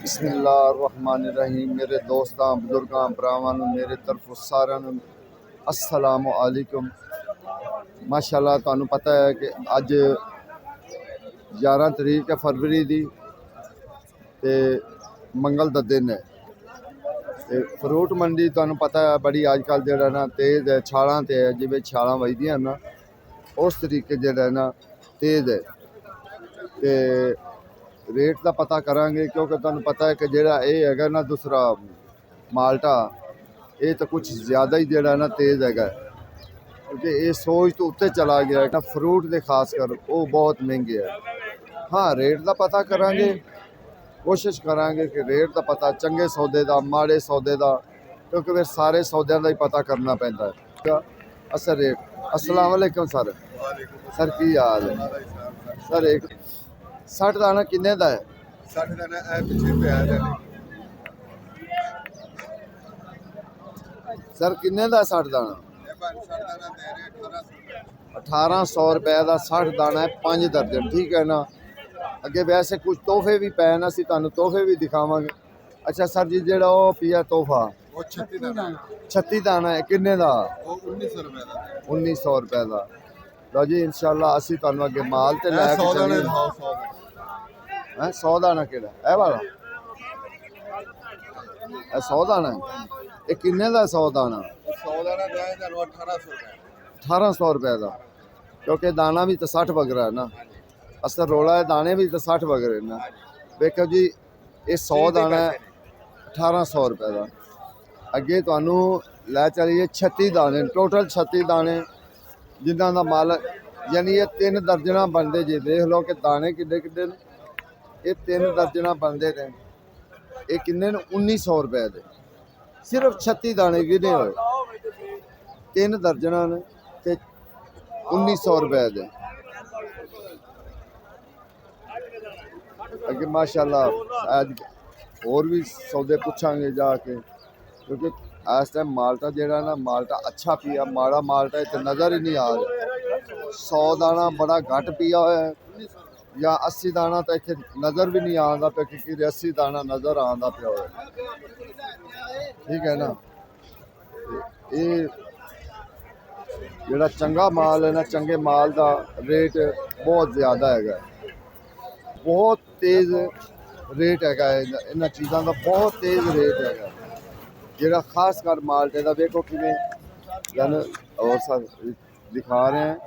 बिस्मिल्लाहिर्रहमानिर्रहीम। मेरे दोस्तां बजुर्गां भरावां नूं मेरे तरफों सारिआं नूं अस्सलामु अलैकुम। माशाअल्लाह तुहानूं पता है कि अज 11 तरीक है फरवरी दी ते मंगल दा दिन है ते फ्रूट मंडी तुहानूं पता है बड़ी अजकल जिहड़ा ना तेज़ है, छालां ते है, जिवें छालां वजदियां ना उस तरीके जिहड़ा ना तेज़ है ते रेट का पता करांगे क्योंकि तुहानूं पता है कि जिहड़ा ये हैगा ना दूसरा माल्टा ये तो कुछ ज़्यादा ही जिहड़ा ना तेज़ हैगा क्योंकि ये सोच तो उत्ते चला गया है। फ्रूट दे खास कर वो बहुत महंगे है। हाँ रेट का पता करांगे, कोशिश करांगे कि रेट का पता चंगे सौदे का माड़े सौदे का क्योंकि फिर सारे सौदों का ही पता करना पैंदा है। असर रेट अस्सलाम वालेकुम सर। सर की हाल है सर? एक 60 दाना किन्ने दा है? 60 दाना ए पिछे पिया है सर किन्ने दा 60 दाना? ये 60 दाना दे रहे 1800 रुपए का 60 दाना है 5 दर्जन। ठीक है ना। अगे वैसे कुछ तोहफे भी पे ना, असीं तुहानूं तोहफे भी दिखावांगे। अच्छा सर जी जेड़ा वो पिया तोहफा वो 36 दाना 36 दाना है किन्ने दा? वो 1900 रुपए का 1900 रुपए का। लो जी इंशाल्लाह असीं तुहानूं अगे माल ते लै के 100 दाने चलीए। 100 100 दाना केड़ा ए वाला? 100 दाना है ये किन्ने दा 100 दाना? 100 दाना दे दे 1800 रुपए 1800 रुपए का क्योंकि दाना भी तो 60 वगैरह है ना। असर रोला है दाने भी तो 60 वगैरह है ना। देखो जी ये 100 दाना है 1800 रुपए का। अगे तुहानूं लै चलिए 36 दाने टोटल 36 दाने जिन्हां दा माल यानी ये 3 दर्जना बनते जी। देख लो कि दाने किड्डे किड्डे ने। ये 3 दर्जना बनते हैं ये किन्ने ने 1900 रुपए के सिर्फ 36 दाने गिने हुए 3 दर्जना ने ते 1900 रुपए के। अगे माशाल्लाह आज और भी सौदे पूछांगे जाके क्योंकि इस टाइम माल्टा जेड़ा ना माल्टा अच्छा पिया माड़ा माल्टा इत्थे नज़र ही नहीं आ रहा। 100 दाना बड़ा घट पिया हुआ है या 80 दाना तो इत्थे नज़र भी नहीं आता पे क्योंकि 80 दाना नज़र आता पिया हुआ है। ठीक है ना। ये जेड़ा चंगा माल है ना चंगे माल का रेट बहुत ज़्यादा है, बहुत तेज़ रेट है इन्हां चीज़ों का, बहुत तेज़ रेट है जेड़ा खास कर माल्टे का। देखो किमें यानी और सब दिखा रहे हैं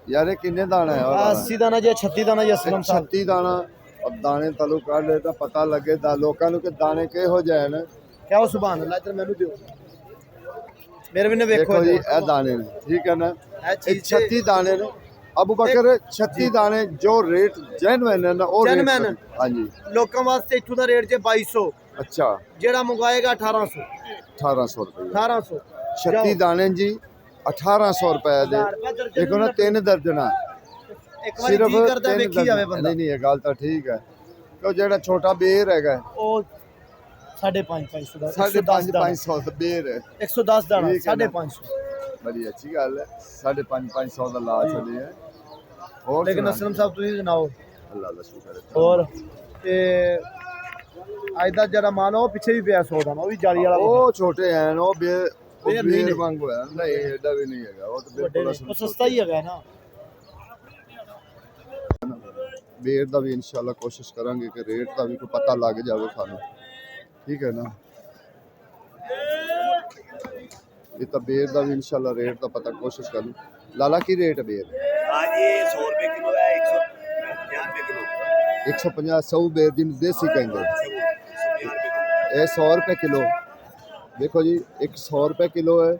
यार ये किन्ने दाना है? 80 दाना जी 36 दाना जी असलम साहब 36 दाना। अब दाने तलू कर ले तो पता लगे लोगों को दाने किहो जे ने। क्या हो सुभान अल्लाह इधर मेनू दियो मेरे भी ने देखो देखो जी ए दाने ने। ठीक है ना। ए चीज 36 दाने ने अबू बकर 36 दाने जो रेट जेन्युइन है ना वो रेट। जेन्युइन। हाँ जी लोकां वास्ते इथों दा रेट जे 2200 अच्छा जेड़ा मंगवाएगा 1800 1800 रुपये 1800 36 दाने जी 1800 रुपए दे। देखो ना 3 दर्जना एक बार जी करदा तीन वेखी जावे बंदा नहीं नहीं ये गल तो ठीक है तो जेड़ा छोटा बेर हैगा ओ 550 दा 550 का बेर है 110 दाना ठीक है ना। 550 बड़ी अच्छी गल है 550 का ला चले है। और लेकिन सुना असलम साहब तुसीं सुनाओ अल्लाह का शुक्र है। और ते अज दा जरा माल ओ पीछे भी पिया 100 दाना ओ भी जाली वाला वो छोटे हैं वो बेर बेर नहीं बेर ने। वांगू है नहीं एडा भी नहीं है वो तो बिल्कुल वो असली सस्ता ही है ना। बेर का भी इंशाल्लाह कोशिश करांगे कि रेट का भी कोई पता लग जाए सानू। ठीक है ना। ये तो बेर का भी इंशाल्लाह रेट का पता कोशिश करूँ। लाला की रेट है बेर? आज ये 100 रुपए किलो है 150 रुपए किलो 150 100 बेर जिन देसी कहेंगे ये 100 रुपए किलो। देखो जी एक 100 रुपए किलो है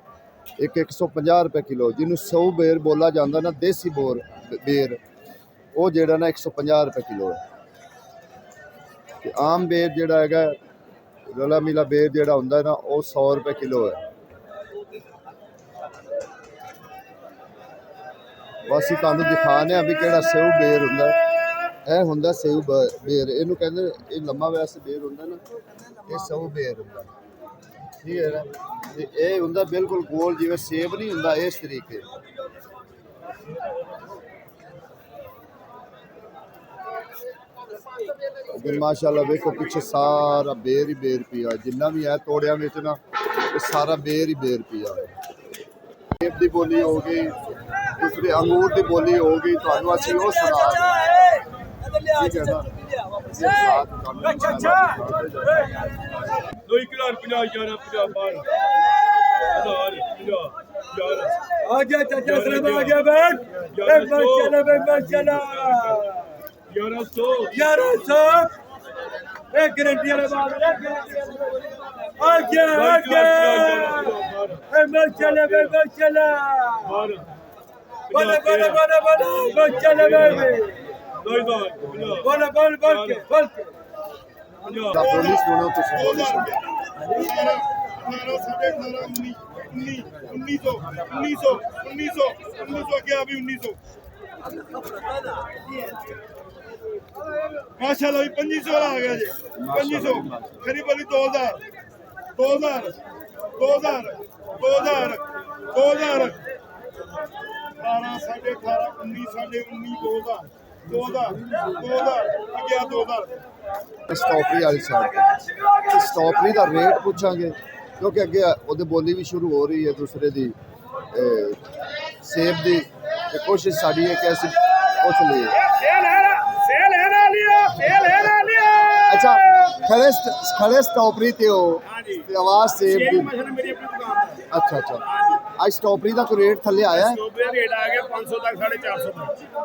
एक 150 रुपए किलो जिन्होंने 100 बेर बोला जाता ना देसी बेर वो जेड़ा ना 150 रुपए किलो है। ते आम बेर जेड़ा है रला मिला बेर जेड़ा होंदा है ना वो 100 रुपए किलो है। बस तुहानूं दिखाने भी केड़ा सेऊ बेर हुंदा है। ਇਹ ਹੁੰਦਾ ਸੇਊ ਬੇਰ ਇਹਨੂੰ ਕਹਿੰਦੇ ਇਹ ਲੰਮਾ ਵੈਸੇ ਬੇਰ ਹੁੰਦਾ ਨਾ ਇਹ ਸੇਊ ਬੇਰ ਹੁੰਦਾ। ਠੀਕ ਹੈ ਨਾ। ਤੇ ਇਹ ਹੁੰਦਾ ਬਿਲਕੁਲ ਗੋਲ ਜਿਵੇਂ ਸੇਬ ਨਹੀਂ ਹੁੰਦਾ ਇਸ ਤਰੀਕੇ। ਤੇ ਮਾਸ਼ਾਅੱਲਾ ਵੇਖੋ ਪਿੱਛੇ ਸਾਰਾ ਬੇਰ ਹੀ ਬੇਰ ਪਿਆ, ਜਿੰਨਾ ਵੀ ਹੈ ਤੋੜਿਆਂ ਵਿੱਚ ਨਾ ਇਹ ਸਾਰਾ ਬੇਰ ਹੀ ਬੇਰ ਪਿਆ ਹੈ। ਸੇਬ ਦੀ ਬੋਲੀ ਹੋ ਗਈ, ਦੂਸਰੇ ਅੰਗੂਰ ਦੀ ਬੋਲੀ ਹੋ ਗਈ, ਤੁਹਾਨੂੰ ਅਸੀਂ ਉਹ ਸੁਣਾ ਠੀਕ ਹੈ ਨਾ। दो किलो 50 11 50 12 1000 50 11 आजा चाचा सलाम आ गया बैठ एक बार चला 1100 1100 एक गारंटी वाला बात आ गया ए मैं चला बोला चला बोला बोल के ਤਾਂ ਬੋਲੀ ਸੁਣੋ, ਤੁਸੀਂ ਬੋਲੀ ਸੁਣੋ। 1900 क्या अभी 1900 माशाल्लाह 2500 वाला आ गया जी 2500 खरीब वाली 2000 2000 2000 2000 2000 18 18 19 2000 2000 2000 2000 ਸਟ੍ਰਾਬੇਰੀ ਵਾਲੀ ਸਾਈਡ ਤੇ ਸਟ੍ਰਾਬੇਰੀ ਦਾ ਰੇਟ ਪੁੱਛਾਂਗੇ, ਕਿਉਂਕਿ ਅੱਗੇ ਉਹਦੇ ਬੋਲੀ ਵੀ ਸ਼ੁਰੂ ਹੋ ਰਹੀ ਹੈ ਦੂਸਰੇ ਦੀ ਸੇਬ ਦੀ, ਤੇ ਕੋਸ਼ਿਸ਼ ਸਾਡੀ ਹੈ ਕਿ ਅਸੀਂ ਪੁੱਛ ਲਈਏ। ਅੱਛਾ, ਖੜੇ ਸਟ੍ਰਾਬੇਰੀ ਤੇ ਹੋ ਤੇ ਆਵਾਜ਼ ਸੇਬ ਦੀ। ਅੱਛਾ ਅੱਛਾ, ਅੱਜ ਸਟ੍ਰਾਬੇਰੀ ਦਾ ਕੋਈ ਰੇਟ ਥੱਲੇ ਆਇਆ ਹੈ? रेट आ गया 500 तक 450 तक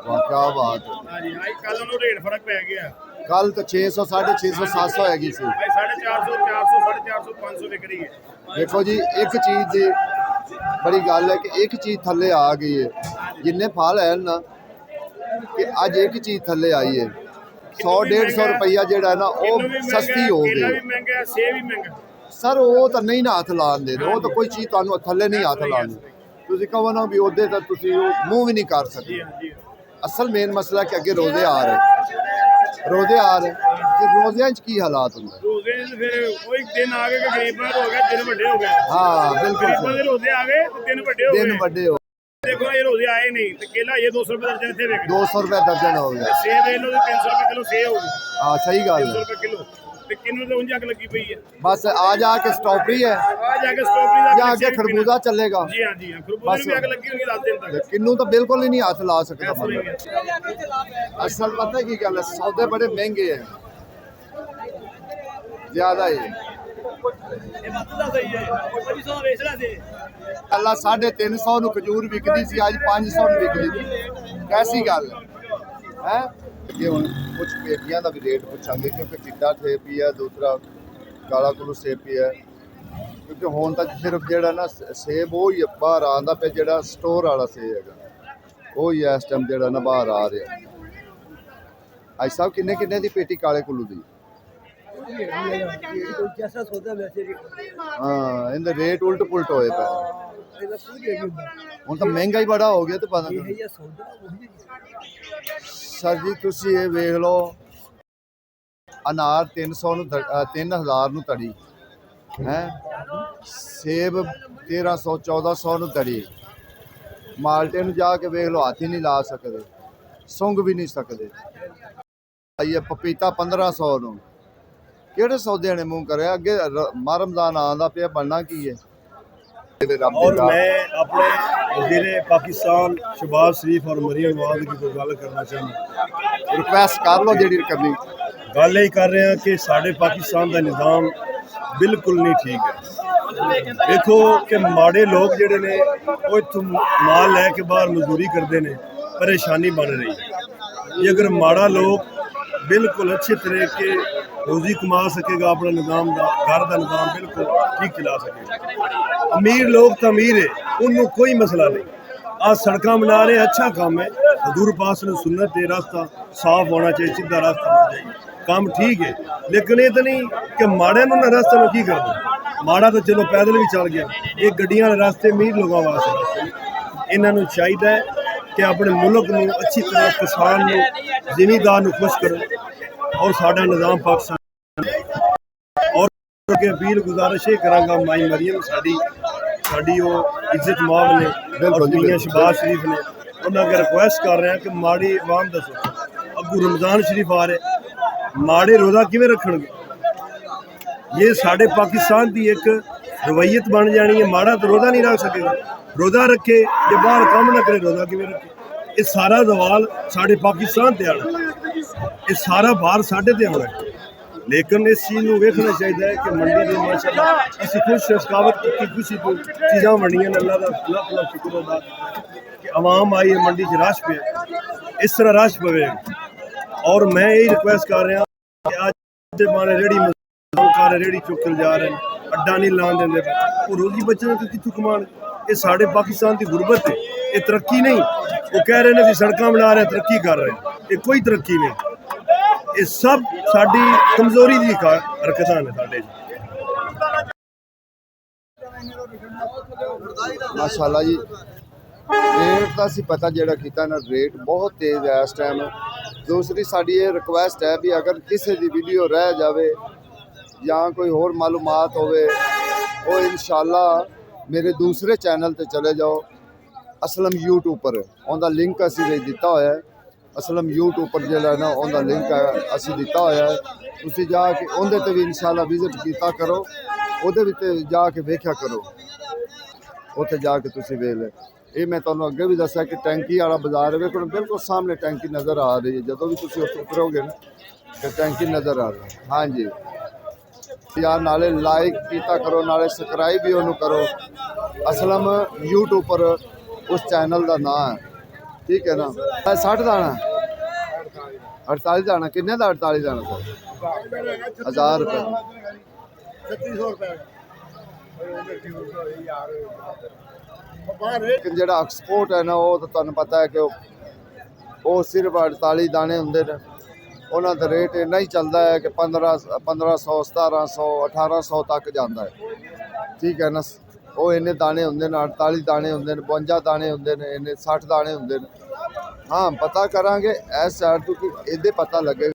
ਵਾਹ ਕੀ ਬਾਤ ਹੈ। हाँ जी आज कल ਨੂੰ रेट फर्क पै गया ਕੱਲ ਤਾਂ 600 650 700 ਹੈਗੀ ਸੀ। भाई 450 400 450 500 बिक रही है ਦੇਖੋ ਜੀ, ਇੱਕ ਚੀਜ਼ ਦੀ ਬੜੀ ਗੱਲ ਹੈ ਕਿ ਇੱਕ ਚੀਜ਼ ਥੱਲੇ ਆ ਗਈ ਹੈ। ਜਿੰਨੇ ਫਲ ਹੈ ਨਾ ਕਿ ਅੱਜ ਇੱਕ ਚੀਜ਼ ਥੱਲੇ ਆਈ ਹੈ, 100-150 ਰੁਪਈਆ ਜਿਹੜਾ ਹੈ ਨਾ ਉਹ ਸਸਤੀ ਹੋ केला ਗਈ। भी महंगा है सेब भी महंगा ਸਰ ਉਹ ਤਾਂ ਨਹੀਂ ਨਾ ਹੱਥ ਲਾਉਣ ਦੇ ਰਹੇ, ਉਹ ਤਾਂ ਕੋਈ ਚੀਜ਼ ਤੁਹਾਨੂੰ ਥੱਲੇ ਨਹੀਂ ਹੱਥ ਲਾਉਣੀ। ਤੁਸੀਂ ਕਹੋ ਨਾ ਵੀ ਉਹਦੇ ਤਾਂ ਤੁਸੀਂ ਉਹ ਮੂੰਹ ਵੀ ਨਹੀਂ ਕਰ ਸਕਦੇ। ਅਸਲ ਮੇਨ ਮਸਲਾ ਕਿ ਅੱਗੇ ਰੋਜ਼ੇ ਆ ਰਹੇ, ਰੋਜ਼ੇ ਆ ਰਹੇ ਤੇ ਰੋਜ਼ਿਆਂ 'ਚ ਕੀ ਹਾਲਾਤ ਹੁੰਦੇ? रोजे फिर कोई दिन आ गए कि गरीबां हो गए दिन बड़े हो गए ਹਾਂ ਬਿਲकुल गरीबां ਸਹੀ। दे रोजे आ गए तो दिन बड़े हो ਦਿਨ गए ਵੱਡੇ ਹੋ, देखो ये रोजे आए नहीं तो केला ये 200 रुपए दर्जन थे बिक 200 रुपये दर्जन हो गया। सेब ले लो तो 300 रुपए किलो सेब हो गए हाँ सही गल 300 है। रुपए किलो ਤੇ ਕਿੰਨੂ ਤੇ ਉਂਝ ਅੱਗ ਲੱਗੀ ਪਈ ਹੈ बस आ जा के स्ट्रॉबेरी है ਆ ਜਾ ਕੇ ਸਟ੍ਰਾਬੇਰੀ ਦਾ या आगे खरबूजा चलेगा। ਜੀ ਹਾਂ ਜੀ ਖਰਬੂਜ਼ੇ ਨੂੰ ਵੀ ਅੱਗ ਲੱਗੀ ਹੋਣੀ 10 ਦਿਨ ਤੱਕ किन्नू तो बिल्कुल ही नहीं हाथ ला सकता बंदा। असल पता है की गल है, सौदे बड़े महंगे हैं ज्यादा ही। ਇਹ ਬਾਤ ਤਾਂ ਸਹੀ ਹੈ 2500 ਵੇਚਣਾ ਸੀ अल्लाह 350 ਨੂੰ खजूर विकदी सी, आज 500 ਨੂੰ विकदी। कैसी गल है? ਅੱਗੇ ਹੁਣ ਕੁਝ ਪੇਟੀਆਂ ਦਾ ਵੀ ਰੇਟ ਪੁੱਛਾਂਗੇ, ਕਿਉਂਕਿ ਚਿੱਟਾ ਸੇਬ ਵੀ ਹੈ, ਦੂਸਰਾ ਕਾਲਾ ਕੁਲੂ ਸੇਬ ਵੀ ਹੈ। ਕਿਉਂਕਿ ਹੁਣ ਤੱਕ ਸਿਰਫ ਜਿਹੜਾ ਨਾ ਸੇਬ ਉਹ ਹੀ ਬਾਹਰ ਆਉਂਦਾ ਪਿਆ, ਜਿਹੜਾ ਸਟੋਰ ਵਾਲਾ ਸੇਬ ਹੈਗਾ ਉਹ ਹੀ ਇਸ ਟਾਈਮ ਜਿਹੜਾ ਨਾ ਬਾਹਰ ਆ ਰਿਹਾ। ਅੱਜ ਸਾਹਿਬ ਕਿੰਨੇ ਕਿੰਨੇ ਦੀ ਪੇਟੀ ਕਾਲੇ ਕੁਲੂ ਦੀ? ਹਾਂ, ਇਹਦੇ ਰੇਟ ਉਲਟ ਪੁਲਟ ਹੋਏ ਪਏ। ਹੁਣ ਤਾਂ ਮਹਿੰਗਾ ਹੀ ਬੜਾ ਹੋ ਗਿਆ ਤੇ ਪਤਾ ਨਹੀਂ। ਸਰ ਜੀ ਤੁਸੀਂ ਇਹ ਵੇਖ ਲਓ, ਅਨਾਰ 300 ਨੂੰ 3000 ਨੂੰ ਤੜੀ ਹੈ, ਸੇਬ 1300 1400 ਨੂੰ ਤੜੀ, ਮਾਲਟੇ ਨੂੰ ਜਾ ਕੇ ਵੇਖ ਲਓ ਹੱਥ ਹੀ ਨਹੀਂ ਲਾ ਸਕਦੇ, ਸੁੰਘ ਵੀ ਨਹੀਂ ਸਕਦੇ। ਆਈਏ ਪਪੀਤਾ 1500 ਨੂੰ। ਕਿਹੜੇ ਸੌਦਿਆਂ ਨੇ ਮੂੰਹ ਕਰਿਆ? ਅੱਗੇ ਰਮਜ਼ਾਨ ਆਉਂਦਾ ਪਿਆ, ਬਣਨਾ ਕੀ ਹੈ? और मैं अपने वज़ीर पाकिस्तान शहबाज शरीफ और मरीम नवाज की कोई गल करना चाहूँगा। रिक्वेस्ट कर लो जी करनी। गल यही कर रहे हैं कि साढ़े पाकिस्तान का निज़ाम बिल्कुल नहीं ठीक है। देखो कि माड़े लोग जोड़े ने वो इत्थों माल लैके बाहर मजदूरी करते हैं, परेशानी बन रही है। ये अगर माड़ा लोग बिल्कुल अच्छे तरीके रोजी कमा सकेगा, अपना निज़ाम का घर का निज़ाम बिल्कुल ठीक चला सकेगा। अमीर लोग तो अमीर है, उन्होंने कोई मसला नहीं। आज सड़क बना रहे, अच्छा काम है। हजूर पास ने सुन्नत है, रास्ता साफ होना चाहिए, सीधा रास्ता होना चाहिए, काम ठीक है। लेकिन ये तो नहीं कि माड़े ना रास्ते में की करना। माड़ा तो चलो पैदल भी चल गया, ये गड्डियां वाले रास्ते अमीर लोगों वास्ते। इन्होंने चाहिए कि अपने मुल्क में अच्छी तरह किसान नूं जिमीदार नूं खुश करो और साडा निज़ाम पाकिस्तान। और अगे अपील गुजारिश ये करांगा, माई मरियम साडी वो इज्जत माब ने और मियां शहबाज शरीफ ने, उन्होंने अगर रिक्वेस्ट कर रहे हैं कि माड़ी आवाम दसो, अगू रमज़ान शरीफ आ रहे, ਮਾੜੇ ਰੋਜ਼ਾ ਕਿਵੇਂ ਰੱਖਣਗੇ? ये साढ़े पाकिस्तान की एक रवैयत बन जानी है। माड़ा तो रोज़ा नहीं रख सकेगा, रोज़ा रखे जे बाहर काम ना करे रोज़ा किवें रखे? ये सारा सवाल साढ़े पाकिस्तान ते आना, ये सारा भार साढ़े ते आना। लेकिन इस चीज़ को वेखना चाहिए है कि मंडी में माशाअल्लाह असीं खुश सकावत की खुशी तो चीज़ां बनियां। अल्लाह का लाख लाख शुक्र अदा कि आवाम आई है मंडी च रश पे, इस तरह रश पवेगा। और मैं यही रिक्वेस्ट कर रहा कि अज माने रेहड़ी रेहड़ी चुक के जा रहे हैं, अड्डा नहीं लान देंगे, वो रोजी बच्चे तो कितों कमान? ये साढ़े पाकिस्तान की गुरबत है, ये तरक्की नहीं। वो कह रहे हैं कि सड़कें बना रहे हैं, तरक्की कर रहे हैं, ये कोई तरक्की नहीं। ये सब साड़ी कमजोरी की हरकत ने साढ़े। माशाअल्लाह जी रेट का असीं पता जोड़ा किया ना, रेट बहुत तेज़ है इस टाइम। दूसरी साड़ी ये रिक्वेस्ट है भी अगर किसी की वीडियो रह जाए या कोई होर मालूमात होवे वो इंशाअल्लाह मेरे दूसरे चैनल ते चले जाओ, असलम यूट्यूब पर उनका लिंक असी दिता होया है। असलम यूट्यूब पर जो है ना उनका लिंक है असी दिता होया है, तुसी जाके उनदे ते भी इंशाअल्लाह विजिट कीता करो, उहदे विच जाके वेख्या करो, उत्थे जाके तुसी वेख ले। ये मैं तुहानूं अगे भी दस्सिया कि टैंकी वाला बाजार वेखो बिल्कुल सामने टैंकी नज़र आ रही है। जदों भी तुसी उत्थे उतरोगे ना तो टैंकी नज़र आ रही है। हाँ जी यार, नाले लाइक किया करो, नाले सबसक्राइब भी उन्होंने करो। असलम यूट्यूब पर उस चैनल का नाम है, ठीक है ना। 60 दाना 48 दाना किन्ने का? 48 दाना सर 1000 रुपये 3600 रुपये। लेकिन जो एक्सपोर्ट है ना वो तो तुहानूं पता है कि वो सिर्फ 48 दाने होंगे ने, उन्हों का रेट इन्ना ही चलता है कि 1500 1700 1800 तक जाता है, ठीक है ना। वो इन्ने दाने होंगे ने, 48 दाने होंगे ने, 52 दाने होंगे ने, इन्ने 60 दाने होंगे ने। हाँ पता करांगे इस साइड तो कि इहदे पता लगे।